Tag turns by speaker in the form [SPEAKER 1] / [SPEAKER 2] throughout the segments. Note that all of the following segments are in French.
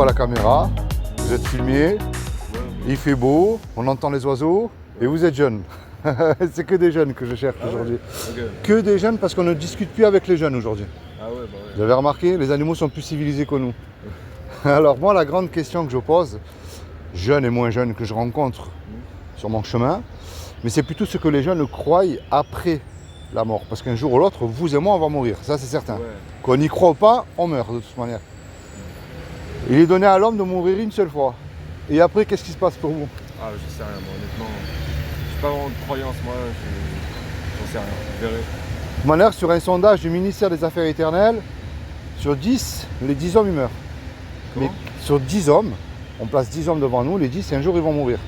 [SPEAKER 1] à la caméra, vous êtes filmé, il fait beau, on entend les oiseaux et vous êtes jeune. C'est que des jeunes que je cherche aujourd'hui.
[SPEAKER 2] Okay.
[SPEAKER 1] Que des jeunes parce qu'on ne discute plus avec les jeunes aujourd'hui.
[SPEAKER 2] Ah ouais, bah ouais.
[SPEAKER 1] Vous avez remarqué, les animaux sont plus civilisés que nous. Alors moi, la grande question que je pose, jeunes et moins jeunes que je rencontre sur mon chemin, mais c'est plutôt ce que les jeunes croient après la mort. Parce qu'un jour ou l'autre, vous et moi, on va mourir, ça c'est certain.
[SPEAKER 2] Ouais.
[SPEAKER 1] Qu'on y croit ou pas, on meurt de toute manière. Il est donné à l'homme de mourir une seule fois. Et après, qu'est-ce qui se passe pour vous?
[SPEAKER 2] Ah, je sais rien, moi, honnêtement. Je suis pas vraiment de croyance, moi. J'en sais rien. Je verrai.
[SPEAKER 1] De toute manière, sur un sondage du ministère des Affaires éternelles, sur 10, les 10 hommes ils meurent.
[SPEAKER 2] Comment?
[SPEAKER 1] Mais sur 10 hommes, on place 10 hommes devant nous, les 10, un jour ils vont mourir.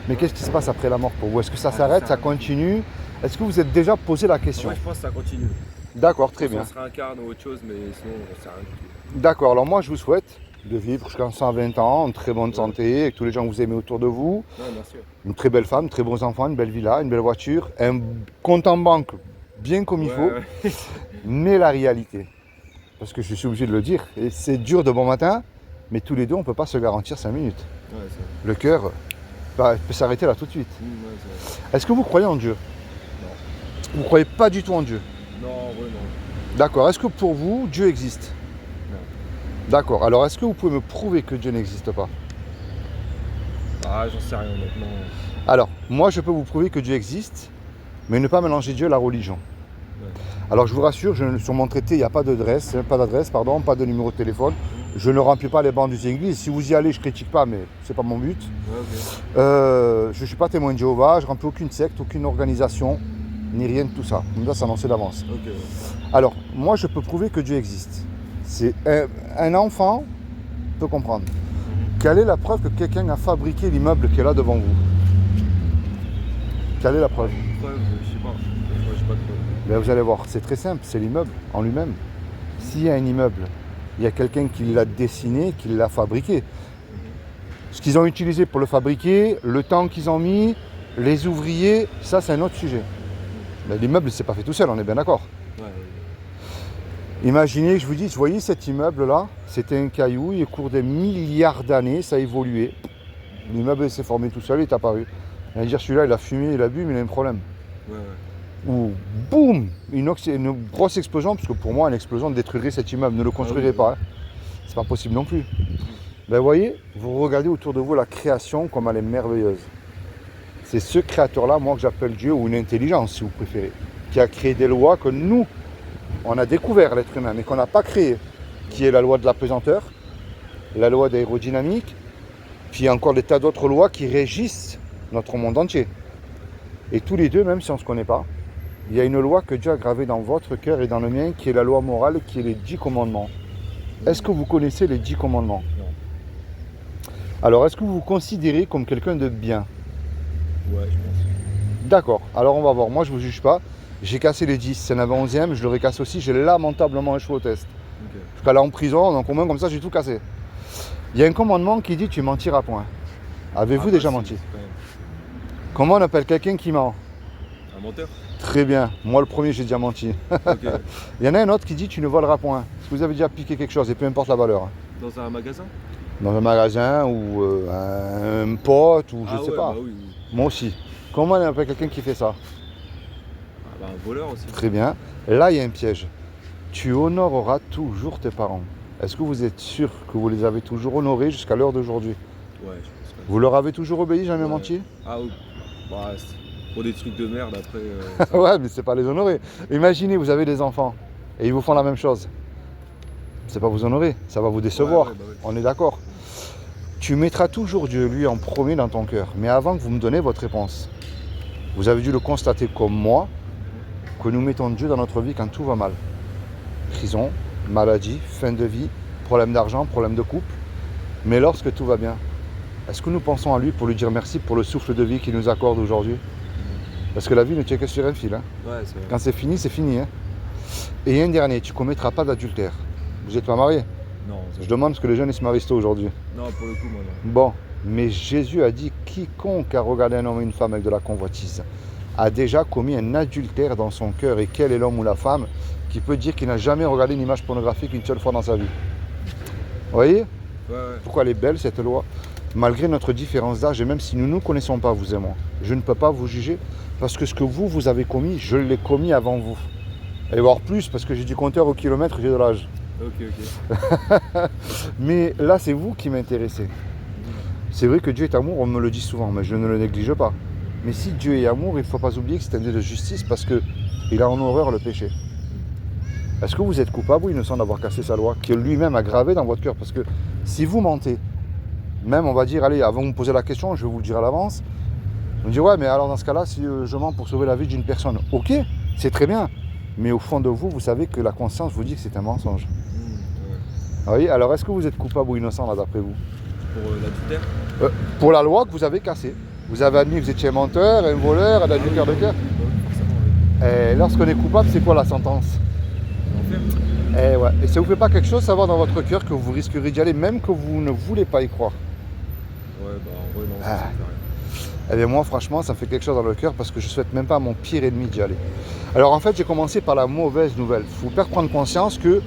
[SPEAKER 1] Mais qu'est-ce qui se passe après la mort pour vous? Est-ce que ça s'arrête, ça continue? Est-ce que vous êtes déjà posé la question?
[SPEAKER 2] Moi, je pense que ça continue.
[SPEAKER 1] D'accord, très bien.
[SPEAKER 2] On se réincarne ou autre chose, mais sinon, on sait rien du tout.
[SPEAKER 1] D'accord, alors moi je vous souhaite de vivre jusqu'à 120 ans, en très bonne santé, avec tous les gens que vous aimez autour de vous.
[SPEAKER 2] Ouais, bien sûr.
[SPEAKER 1] Une très belle femme, très bons enfants, une belle villa, une belle voiture, un compte en banque bien comme il faut.
[SPEAKER 2] Ouais.
[SPEAKER 1] Mais la réalité, parce que je suis obligé de le dire, et c'est dur de bon matin, mais tous les deux on ne peut pas se garantir 5 minutes.
[SPEAKER 2] Ouais, c'est
[SPEAKER 1] Le cœur peut s'arrêter là tout de suite.
[SPEAKER 2] ouais, c'est vrai.
[SPEAKER 1] Est-ce que vous croyez en Dieu?
[SPEAKER 2] Non.
[SPEAKER 1] Vous ne croyez pas du tout en Dieu?
[SPEAKER 2] Non, en vrai, non.
[SPEAKER 1] D'accord, est-ce que pour vous, Dieu existe?
[SPEAKER 2] Non.
[SPEAKER 1] D'accord, alors est-ce que vous pouvez me prouver que Dieu n'existe pas?
[SPEAKER 2] Ah, j'en sais rien, honnêtement.
[SPEAKER 1] Alors, moi je peux vous prouver que Dieu existe, mais ne pas mélanger Dieu à la religion.
[SPEAKER 2] Ouais.
[SPEAKER 1] Alors je vous rassure, sur mon traité, il n'y a pas d'adresse, pas de numéro de téléphone. Je ne remplis pas les bancs des églises. Si vous y allez, je ne critique pas, mais ce n'est pas mon but.
[SPEAKER 2] Ouais, ok.
[SPEAKER 1] Je ne suis pas témoin de Jéhovah, je ne remplis aucune secte, aucune organisation, ni rien de tout ça. Comme ça, c'est annoncé d'avance.
[SPEAKER 2] Ok, ouais.
[SPEAKER 1] Alors, moi, je peux prouver que Dieu existe. C'est un enfant peut comprendre. Quelle est la preuve que quelqu'un a fabriqué l'immeuble qui est là devant vous? Quelle est la preuve?
[SPEAKER 2] Preuve, je sais pas. Moi, j'ai pas de preuve.
[SPEAKER 1] Ben, vous allez voir, c'est très simple, c'est l'immeuble en lui-même. S'il y a un immeuble, il y a quelqu'un qui l'a dessiné, qui l'a fabriqué. Ce qu'ils ont utilisé pour le fabriquer, le temps qu'ils ont mis, les ouvriers, ça c'est un autre sujet. Mais l'immeuble, c'est pas fait tout seul, on est bien d'accord.
[SPEAKER 2] Ouais,
[SPEAKER 1] Imaginez, je vous dis, vous voyez cet immeuble-là, c'était un caillou, et au cours des milliards d'années, ça a évolué. L'immeuble s'est formé tout seul, il est apparu. On va dire, celui-là, il a fumé, il a bu, mais il a un problème.
[SPEAKER 2] ouais.
[SPEAKER 1] Ou boum, une grosse explosion, parce que pour moi, une explosion détruirait cet immeuble, ne le construirez pas. Hein. C'est pas possible non plus. Ben, vous voyez, vous regardez autour de vous la création, comme elle est merveilleuse. C'est ce créateur-là, moi, que j'appelle Dieu, ou une intelligence, si vous préférez, qui a créé des lois que nous, on a découvert, l'être humain, mais qu'on n'a pas créé, qui est la loi de la pesanteur, la loi d'aérodynamique, puis encore des tas d'autres lois qui régissent notre monde entier. Et tous les deux, même si on ne se connaît pas, il y a une loi que Dieu a gravée dans votre cœur et dans le mien, qui est la loi morale, qui est les 10 commandements. Est-ce que vous connaissez les 10 commandements?
[SPEAKER 2] Non.
[SPEAKER 1] Alors, est-ce que vous vous considérez comme quelqu'un de bien?
[SPEAKER 2] Ouais, je pense.
[SPEAKER 1] D'accord, alors on va voir. Moi, je ne vous juge pas. J'ai cassé les 10, c'est un 11e, je le recasse aussi. J'ai lamentablement échoué au test.
[SPEAKER 2] Ok.
[SPEAKER 1] Je suis allé en prison, donc au moins comme ça, j'ai tout cassé. Il y a un commandement qui dit tu mentiras point. Avez-vous déjà
[SPEAKER 2] si,
[SPEAKER 1] menti?
[SPEAKER 2] quand même.
[SPEAKER 1] Comment on appelle quelqu'un qui ment?
[SPEAKER 2] Un menteur?
[SPEAKER 1] Très bien, moi le premier j'ai déjà menti.
[SPEAKER 2] Ok.
[SPEAKER 1] Il y en a un autre qui dit tu ne voleras point. Est-ce que vous avez déjà piqué quelque chose et peu importe la valeur?
[SPEAKER 2] Dans un magasin?
[SPEAKER 1] Dans un magasin ou un pote ou je ne sais
[SPEAKER 2] ouais,
[SPEAKER 1] pas.
[SPEAKER 2] Bah oui.
[SPEAKER 1] Moi aussi. Comment on appelle quelqu'un qui fait ça?
[SPEAKER 2] Ah, bah, un voleur aussi.
[SPEAKER 1] Très bien. Là il y a un piège. Tu honoreras toujours tes parents. Est-ce que vous êtes sûr que vous les avez toujours honorés jusqu'à l'heure d'aujourd'hui?
[SPEAKER 2] Ouais, je pense que.
[SPEAKER 1] Vous leur avez toujours obéi, jamais
[SPEAKER 2] Ouais.
[SPEAKER 1] menti?
[SPEAKER 2] Ah oui. Bah, pour des trucs de merde après.
[SPEAKER 1] Ouais, mais c'est pas les honorer. Imaginez, vous avez des enfants et ils vous font la même chose. C'est pas vous honorer, ça va vous décevoir.
[SPEAKER 2] Ouais, bah ouais.
[SPEAKER 1] On est d'accord. Tu mettras toujours Dieu, lui, en premier dans ton cœur. Mais avant que vous me donniez votre réponse, vous avez dû le constater comme moi, que nous mettons Dieu dans notre vie quand tout va mal. Prison, maladie, fin de vie, problème d'argent, problème de couple. Mais lorsque tout va bien, est-ce que nous pensons à lui pour lui dire merci pour le souffle de vie qu'il nous accorde aujourd'hui? Parce que la vie ne tient que sur un fil. Hein.
[SPEAKER 2] Ouais, c'est vrai.
[SPEAKER 1] Quand c'est fini, c'est fini. Hein. Et un dernier, tu ne commettras pas d'adultère. Vous n'êtes pas marié?
[SPEAKER 2] Non,
[SPEAKER 1] Je demande ce que les jeunes ils se marient tôt aujourd'hui.
[SPEAKER 2] non, pour le coup, moi, non.
[SPEAKER 1] Bon, mais Jésus a dit quiconque a regardé un homme et une femme avec de la convoitise a déjà commis un adultère dans son cœur. Et quel est l'homme ou la femme qui peut dire qu'il n'a jamais regardé une image pornographique une seule fois dans sa vie? Vous voyez?
[SPEAKER 2] Ouais.
[SPEAKER 1] Pourquoi elle est belle cette loi? Malgré notre différence d'âge, et même si nous ne nous connaissons pas, vous et moi, je ne peux pas vous juger, parce que ce que vous avez commis, je l'ai commis avant vous. Et voire plus, parce que j'ai du compteur au kilomètre, j'ai de l'âge.
[SPEAKER 2] Ok.
[SPEAKER 1] Mais là, c'est vous qui m'intéressez. C'est vrai que Dieu est amour, on me le dit souvent, mais je ne le néglige pas. Mais si Dieu est amour, il ne faut pas oublier que c'est un Dieu de justice, parce qu'il a en horreur le péché. Est-ce que vous êtes coupable ou innocent d'avoir cassé sa loi, que lui-même a gravé dans votre cœur? Parce que si vous mentez, même on va dire, allez, avant de me poser la question, je vais vous le dire à l'avance, on me dit, ouais, mais alors dans ce cas-là, si je mens pour sauver la vie d'une personne, ok, c'est très bien. Mais au fond de vous, vous savez que la conscience vous dit que c'est un mensonge.
[SPEAKER 2] Ouais.
[SPEAKER 1] Oui, alors est-ce que vous êtes coupable ou innocent là d'après vous?
[SPEAKER 2] Pour l'adultère?
[SPEAKER 1] Pour la loi que vous avez cassée. Vous avez admis que vous étiez un menteur, un voleur, un adultère de cœur.
[SPEAKER 2] Forcément, oui.
[SPEAKER 1] Et lorsqu'on est coupable, c'est quoi la sentence?
[SPEAKER 2] L'enfer.
[SPEAKER 1] Et ouais. Et ça vous fait pas quelque chose savoir dans votre cœur que vous risqueriez d'y aller même que vous ne voulez pas y croire?
[SPEAKER 2] Ouais, bah en vrai, non, ça
[SPEAKER 1] Ah.
[SPEAKER 2] me fait rien.
[SPEAKER 1] Eh bien moi franchement ça me fait quelque chose dans le cœur parce que je souhaite même pas à mon pire ennemi d'y aller. Alors en fait j'ai commencé par la mauvaise nouvelle. Il faut faire prendre conscience que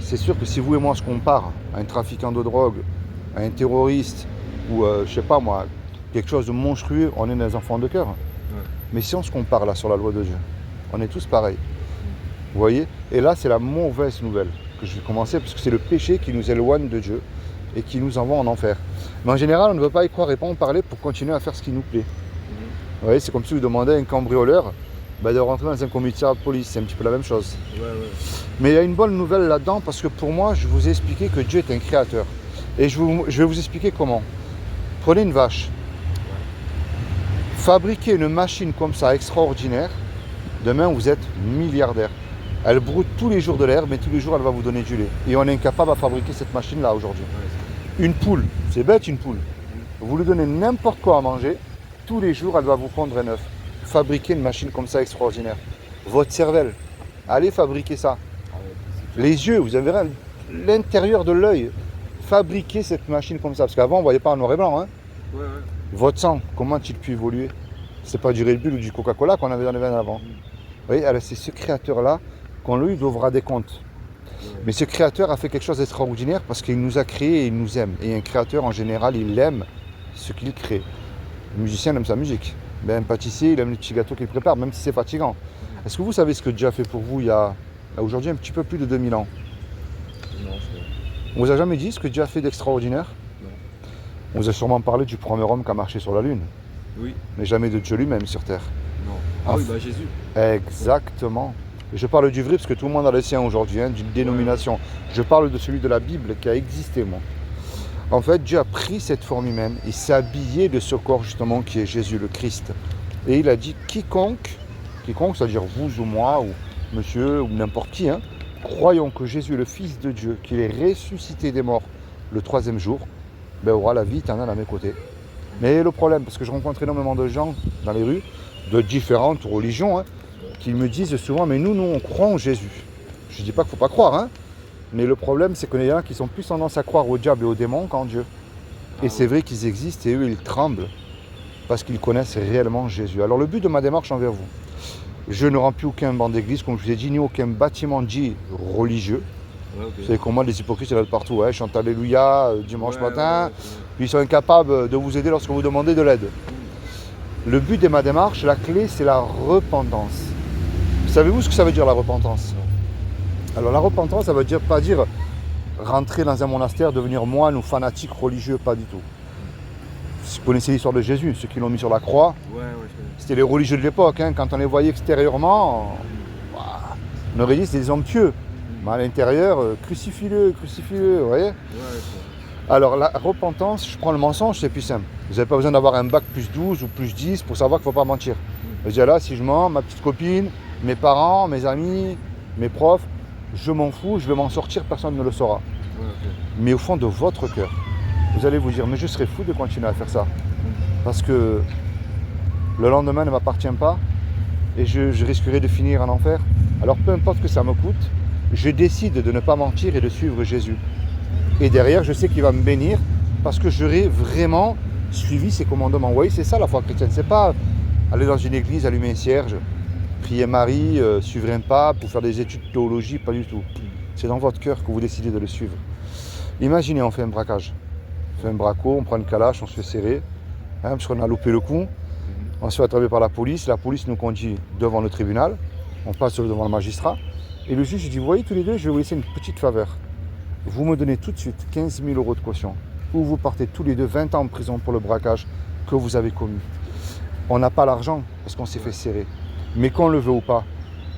[SPEAKER 1] c'est sûr que si vous et moi on se compare à un trafiquant de drogue, à un terroriste ou je sais pas moi, quelque chose de monstrueux, on est des enfants de cœur. Mais si on se compare là sur la loi de Dieu, on est tous pareils. Vous voyez? Et là c'est la mauvaise nouvelle que je vais commencer parce que c'est le péché qui nous éloigne de Dieu et qui nous envoie en enfer. Mais en général, on ne veut pas y croire et pas en parler pour continuer à faire ce qui nous plaît. Vous voyez, c'est comme si vous demandez à un cambrioleur de rentrer dans un commissariat de police, c'est un petit peu la même chose.
[SPEAKER 2] Ouais.
[SPEAKER 1] Mais il y a une bonne nouvelle là-dedans parce que pour moi, je vous ai expliqué que Dieu est un créateur. Et je vais vous expliquer comment. Prenez une vache. Fabriquez une machine comme ça extraordinaire. Demain, vous êtes milliardaire. Elle broute tous les jours de l'herbe, mais tous les jours, elle va vous donner du lait. Et on est incapable à fabriquer cette machine-là aujourd'hui. Une poule, c'est bête une poule. Vous lui donnez n'importe quoi à manger, tous les jours, elle va vous pondre un œuf. Fabriquez une machine comme ça extraordinaire. Votre cervelle, allez fabriquer ça. Les yeux, vous avez l'intérieur de l'œil. Fabriquez cette machine comme ça. Parce qu'avant, on ne voyait pas en noir et blanc. Hein.
[SPEAKER 2] Ouais.
[SPEAKER 1] Votre sang, comment a-t-il pu évoluer? C'est pas du Red Bull ou du Coca-Cola qu'on avait dans les veines avant. Vous voyez, alors c'est ce créateur-là qu'on lui devra des comptes. Mais ce créateur a fait quelque chose d'extraordinaire parce qu'il nous a créés et il nous aime. Et un créateur, en général, il aime ce qu'il crée. Le musicien aime sa musique. Ben, un pâtissier, il aime les petits gâteaux qu'il prépare, même si c'est fatigant. Est-ce que vous savez ce que Dieu a fait pour vous il y a aujourd'hui un petit peu plus de 2000 ans?
[SPEAKER 2] Non, je...
[SPEAKER 1] On vous a jamais dit ce que Dieu a fait d'extraordinaire?
[SPEAKER 2] Non.
[SPEAKER 1] On vous a sûrement parlé du premier homme qui a marché sur la Lune,
[SPEAKER 2] Oui.
[SPEAKER 1] mais jamais de Dieu lui-même sur Terre.
[SPEAKER 2] Non. Ah oui, bah Jésus.
[SPEAKER 1] Exactement. Je parle du vrai parce que tout le monde a le sien aujourd'hui, d'une dénomination. Je parle de celui de la Bible qui a existé, moi. En fait, Dieu a pris cette forme humaine, il s'est habillé de ce corps justement qui est Jésus le Christ. Et il a dit quiconque, c'est-à-dire vous ou moi ou monsieur ou n'importe qui, croyons que Jésus, le Fils de Dieu, qu'il est ressuscité des morts le 3e jour, aura la vie éternelle à mes côtés. Mais le problème, parce que je rencontre énormément de gens dans les rues, de différentes religions, qui me disent souvent, mais nous, on croit en Jésus. Je ne dis pas qu'il ne faut pas croire, mais le problème, c'est qu'il y en a qui sont plus tendance à croire au diable et aux démons qu'en Dieu. Et c'est vrai qu'ils existent et eux, ils tremblent parce qu'ils connaissent réellement Jésus. Alors le but de ma démarche envers vous, je ne remplis aucun banc d'église, comme je vous ai dit, ni aucun bâtiment dit religieux.
[SPEAKER 2] Ouais, okay.
[SPEAKER 1] Vous savez comment les hypocrites, ils sont partout, ils chantent Alléluia dimanche matin, puis ils sont incapables de vous aider lorsque vous demandez de l'aide. Le but de ma démarche, la clé, c'est la repentance. Savez-vous ce que ça veut dire la repentance? Alors la repentance, ça veut dire pas dire rentrer dans un monastère, devenir moine ou fanatique religieux, pas du tout. Si vous connaissez l'histoire de Jésus, ceux qui l'ont mis sur la croix,
[SPEAKER 2] je connais.
[SPEAKER 1] c'était les religieux de l'époque. Quand on les voyait extérieurement, on aurait dit que c'était des hommes pieux. Mais à l'intérieur, crucifie-le, vous voyez? Alors la repentance, je prends le mensonge, c'est plus simple. Vous n'avez pas besoin d'avoir un bac plus 12 ou plus 10 pour savoir qu'il ne faut pas mentir. Je dis là, si je mens, ma petite copine, mes parents, mes amis, mes profs, je m'en fous, je vais m'en sortir, personne ne le saura. Mais au fond de votre cœur, vous allez vous dire, mais je serais fou de continuer à faire ça. Parce que le lendemain ne m'appartient pas et je risquerais de finir en enfer. Alors peu importe ce que ça me coûte, je décide de ne pas mentir et de suivre Jésus. Et derrière, je sais qu'il va me bénir parce que j'aurai vraiment suivi ses commandements. Vous voyez, c'est ça la foi chrétienne. C'est pas aller dans une église, allumer un cierge, prier Marie, suivre un pape ou faire des études de théologie, pas du tout. C'est dans votre cœur que vous décidez de le suivre. Imaginez, on fait un braquage. On fait un braco, on prend une calache, on se fait serrer, hein, parce qu'on a loupé le coup. On se fait attraper par la police nous conduit devant le tribunal, on passe devant le magistrat, et le juge dit, vous voyez tous les deux, je vais vous laisser une petite faveur. Vous me donnez tout de suite 15 000 € de caution, ou vous partez tous les deux 20 ans en prison pour le braquage que vous avez commis. On n'a pas l'argent parce qu'on s'est fait serrer, mais qu'on le veut ou pas,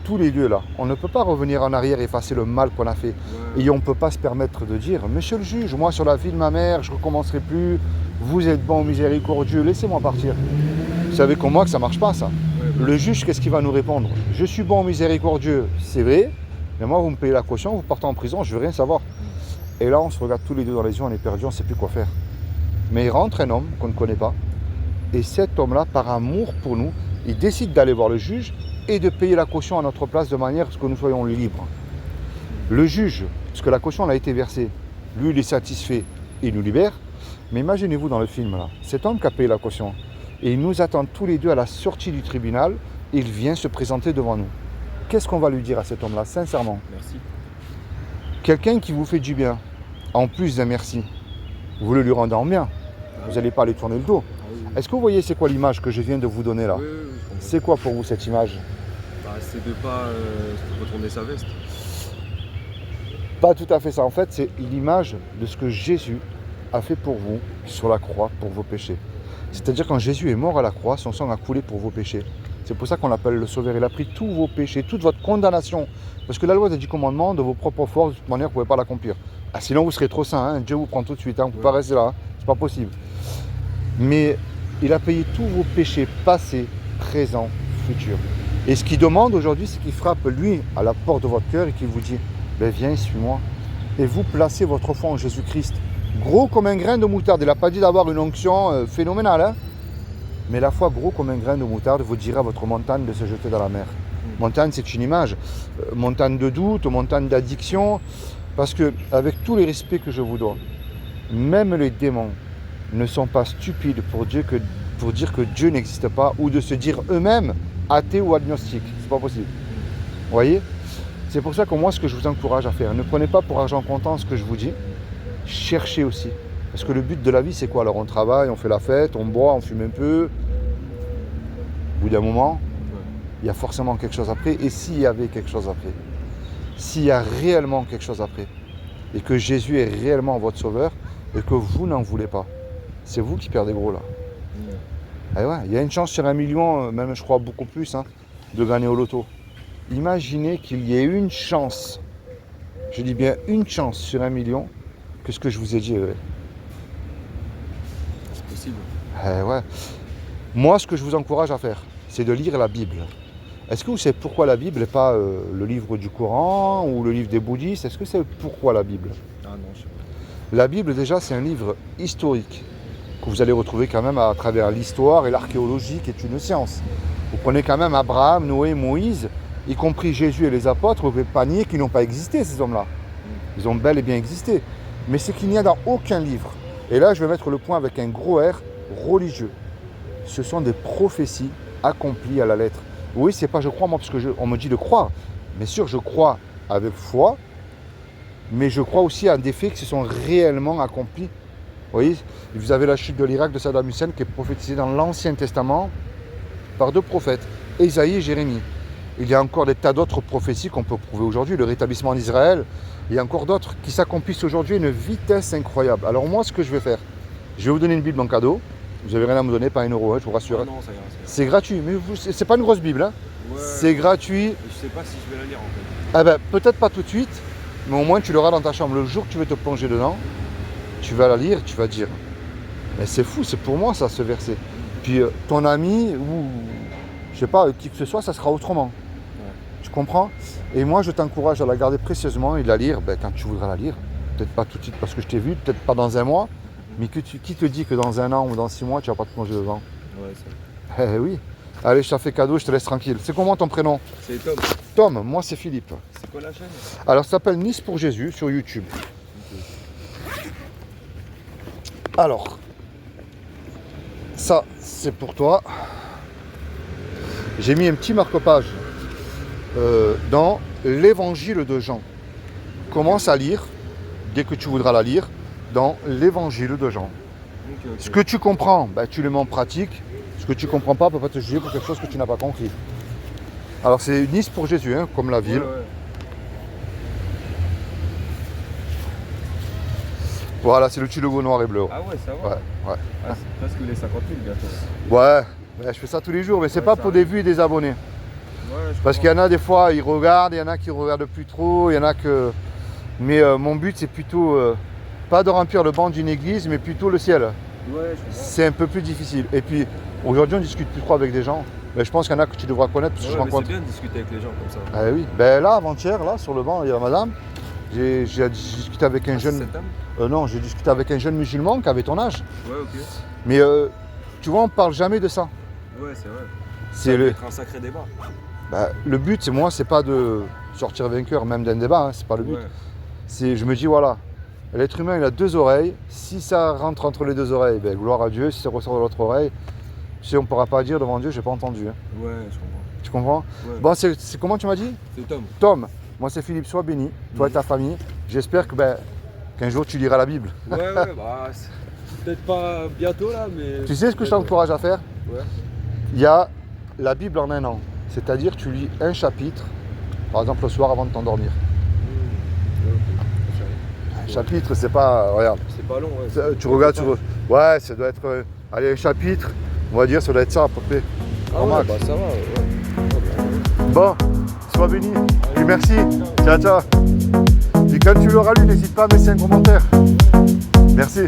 [SPEAKER 1] tous les deux là, on ne peut pas revenir en arrière et effacer le mal qu'on a fait. Et on ne peut pas se permettre de dire, monsieur le juge, moi sur la vie de ma mère, je ne recommencerai plus, vous êtes bon, miséricordieux, laissez-moi partir. Vous savez comme moi que ça ne marche pas ça. Le juge, qu'est-ce qu'il va nous répondre? Je suis bon, miséricordieux, c'est vrai, mais moi vous me payez la caution, vous partez en prison, je ne veux rien savoir. Et là on se regarde tous les deux dans les yeux, on est perdu, on ne sait plus quoi faire. Mais il rentre un homme qu'on ne connaît pas, et cet homme-là, par amour pour nous, il décide d'aller voir le juge et de payer la caution à notre place de manière à ce que nous soyons libres. Le juge, parce que la caution a été versée, lui il est satisfait, il nous libère. Mais imaginez-vous dans le film là, cet homme qui a payé la caution, et il nous attend tous les deux à la sortie du tribunal, et il vient se présenter devant nous. Qu'est-ce qu'on va lui dire à cet homme-là, sincèrement?
[SPEAKER 2] Merci.
[SPEAKER 1] Quelqu'un qui vous fait du bien, en plus d'un merci, vous le lui rendez en bien. Vous n'allez pas aller tourner le dos. Est-ce que vous voyez c'est quoi l'image que je viens de vous donner là?
[SPEAKER 2] Oui,
[SPEAKER 1] c'est quoi pour vous cette image?
[SPEAKER 2] C'est de ne pas retourner sa veste.
[SPEAKER 1] Pas tout à fait ça. En fait, c'est l'image de ce que Jésus a fait pour vous sur la croix pour vos péchés. C'est-à-dire quand Jésus est mort à la croix, son sang a coulé pour vos péchés. C'est pour ça qu'on l'appelle le Sauveur. Il a pris tous vos péchés, toute votre condamnation. Parce que la loi des 10 commandements, de vos propres forces, de toute manière, vous ne pouvez pas l'accomplir. Ah, sinon, vous serez trop saint. Hein. Dieu vous prend tout de suite. Hein. Vous ne pouvez pas rester là. Hein. C'est pas possible. Mais il a payé tous vos péchés passés, présents, futurs. Et ce qu'il demande aujourd'hui, c'est qu'il frappe lui à la porte de votre cœur et qu'il vous dit, ben viens, suis-moi. Et vous placez votre foi en Jésus-Christ. Gros comme un grain de moutarde. Il n'a pas dit d'avoir une onction phénoménale. Hein. Mais la foi, gros comme un grain de moutarde, vous dira à votre montagne de se jeter dans la mer. Montagne, c'est une image. Montagne de doute, montagne d'addiction. Parce que, avec tous les respects que je vous dois, même les démons ne sont pas stupides pour dire que Dieu n'existe pas ou de se dire eux-mêmes athées ou agnostiques. C'est pas possible. Vous voyez? C'est pour ça que moi, ce que je vous encourage à faire, ne prenez pas pour argent comptant ce que je vous dis. Cherchez aussi. Parce que le but de la vie, c'est quoi? Alors on travaille, on fait la fête, on boit, on fume un peu. Au bout d'un moment, il y a forcément quelque chose après. Et s'il y avait quelque chose après, s'il y a réellement quelque chose après, et que Jésus est réellement votre sauveur, et que vous n'en voulez pas, c'est vous qui perdez gros là. Et ouais, il y a une chance sur 1 million, même je crois beaucoup plus, hein, de gagner au loto. Imaginez qu'il y ait une chance, je dis bien une chance sur 1 million, que ce que je vous ai dit est vrai.
[SPEAKER 2] C'est possible.
[SPEAKER 1] Ouais. Moi, ce que je vous encourage à faire, c'est de lire la Bible. Est-ce que vous savez pourquoi la Bible et pas le livre du Coran ou le livre des bouddhistes? Est-ce que vous savez pourquoi la Bible?
[SPEAKER 2] Ah non, je sais pas.
[SPEAKER 1] La Bible, déjà, c'est un livre historique que vous allez retrouver quand même à travers l'histoire et l'archéologie qui est une science. Vous prenez quand même Abraham, Noé, Moïse, y compris Jésus et les apôtres, vous ne pouvez pas nier qu'ils n'ont pas existé, ces hommes-là. Ils ont bel et bien existé. Mais c'est qu'il n'y a dans aucun livre, et là je vais mettre le point avec un gros R, religieux. Ce sont des prophéties accomplies à la lettre. Oui, c'est pas je crois moi, parce qu'on me dit de croire. Bien sûr, je crois avec foi, mais je crois aussi à des faits qui se sont réellement accomplis. Vous voyez, vous avez la chute de l'Irak de Saddam Hussein qui est prophétisée dans l'Ancien Testament par 2 prophètes, Ésaïe et Jérémie. Il y a encore des tas d'autres prophéties qu'on peut prouver aujourd'hui, le rétablissement d'Israël. Il y a encore d'autres qui s'accomplissent aujourd'hui à une vitesse incroyable. Alors moi, ce que je vais faire, je vais vous donner une Bible en cadeau. Vous n'avez rien à me donner, pas 1 euro, hein, je vous rassure.
[SPEAKER 2] Ah non, ça ira.
[SPEAKER 1] C'est gratuit, mais c'est pas une grosse Bible. Hein.
[SPEAKER 2] Ouais,
[SPEAKER 1] c'est gratuit.
[SPEAKER 2] Je sais pas si je vais la lire en fait.
[SPEAKER 1] Ah ben, peut-être pas tout de suite, mais au moins tu l'auras dans ta chambre. Le jour que tu veux te plonger dedans, tu vas la lire, tu vas dire, mais c'est fou, c'est pour moi ça, ce verset. Puis ton ami, ou je sais pas, qui que ce soit, ça sera autrement. Tu comprends? Et moi, je t'encourage à la garder précieusement et de la lire quand tu voudras la lire. Peut-être pas tout de suite parce que je t'ai vu, peut-être pas dans un mois, mais qui te dit que dans 1 an ou dans 6 mois, tu vas pas te plonger dedans?
[SPEAKER 2] Ouais, c'est vrai.
[SPEAKER 1] Eh oui. Allez, je t'en fais cadeau, je te laisse tranquille. C'est comment ton prénom?
[SPEAKER 2] C'est Tom.
[SPEAKER 1] Tom, moi c'est Philippe.
[SPEAKER 2] C'est quoi la chaîne?
[SPEAKER 1] Alors, ça s'appelle Nice pour Jésus sur YouTube. Alors, ça, c'est pour toi. J'ai mis un petit marque-page dans l'évangile de Jean. Commence à lire dès que tu voudras la lire, dans l'Évangile de Jean.
[SPEAKER 2] Ok, ok.
[SPEAKER 1] Ce que tu comprends, ben, tu le mets en pratique. Ce que tu ne comprends pas ne peut pas te juger pour quelque chose que tu n'as pas compris. Alors c'est Nice pour Jésus, hein, comme la ville.
[SPEAKER 2] Ouais, ouais.
[SPEAKER 1] Voilà, c'est le petit logo noir et bleu.
[SPEAKER 2] Ah ouais, ça va.
[SPEAKER 1] Ouais, ouais.
[SPEAKER 2] Ah, c'est presque les 50 000 bientôt.
[SPEAKER 1] Ouais, ben, je fais ça tous les jours, mais c'est
[SPEAKER 2] Ouais,
[SPEAKER 1] pas
[SPEAKER 2] ça
[SPEAKER 1] pour
[SPEAKER 2] arrive.
[SPEAKER 1] des vues et des abonnés.
[SPEAKER 2] Ouais, je
[SPEAKER 1] Parce qu'il y en a des fois, ils regardent, il y en a qui regardent plus trop, il y en a que... Mais mon but, c'est plutôt pas de remplir le banc d'une église, mais plutôt le ciel.
[SPEAKER 2] Ouais, je comprends.
[SPEAKER 1] C'est un peu plus difficile. Et puis, aujourd'hui, on discute plus trop avec des gens. Mais je pense qu'il y en a que tu devras connaître, parce que
[SPEAKER 2] Ouais,
[SPEAKER 1] je
[SPEAKER 2] mais
[SPEAKER 1] rencontre...
[SPEAKER 2] c'est bien de discuter avec les gens comme ça.
[SPEAKER 1] Ah oui, ben là, avant-hier, là, sur le banc, il y a madame. J'ai discuté avec un jeune...
[SPEAKER 2] Cet homme
[SPEAKER 1] non, j'ai discuté avec un jeune musulman qui avait ton âge.
[SPEAKER 2] Ouais, ok.
[SPEAKER 1] Mais tu vois, on parle jamais de ça.
[SPEAKER 2] Ouais, c'est vrai.
[SPEAKER 1] C'est
[SPEAKER 2] Ça peut
[SPEAKER 1] le...
[SPEAKER 2] être un sacré débat.
[SPEAKER 1] Ben, le but, c'est moi, c'est pas de sortir vainqueur, même d'un débat, hein, c'est pas le but.
[SPEAKER 2] Ouais.
[SPEAKER 1] C'est, je me dis, voilà, l'être humain, il a deux oreilles. Si ça rentre entre les deux oreilles, ben, gloire à Dieu. Si ça ressort de l'autre oreille, on ne pourra pas dire devant Dieu, j'ai pas entendu. Hein.
[SPEAKER 2] Ouais, je comprends.
[SPEAKER 1] Tu comprends?
[SPEAKER 2] Ouais.
[SPEAKER 1] Bon, c'est comment tu m'as dit?
[SPEAKER 2] C'est Tom.
[SPEAKER 1] Tom, moi c'est Philippe, sois béni, toi et ta famille. J'espère que, qu'un jour tu liras la Bible.
[SPEAKER 2] Ouais, ouais, bah, c'est peut-être pas bientôt là, mais.
[SPEAKER 1] Tu sais ce que je t'encourage à faire?
[SPEAKER 2] Ouais.
[SPEAKER 1] Il y a la Bible en un an. C'est-à-dire tu lis un chapitre, par exemple le soir avant de t'endormir. Un chapitre, c'est pas... Regarde,
[SPEAKER 2] C'est pas long, ouais.
[SPEAKER 1] tu regardes sur... Ouais, ça doit être... allez, un chapitre, on va dire, ça doit être ça à peu près.
[SPEAKER 2] Ah
[SPEAKER 1] En
[SPEAKER 2] ouais,
[SPEAKER 1] max.
[SPEAKER 2] bah ça va, ouais.
[SPEAKER 1] Bon, sois béni. Et merci. Ciao, ciao. Et quand tu l'auras lu, n'hésite pas à me laisser un commentaire. Merci.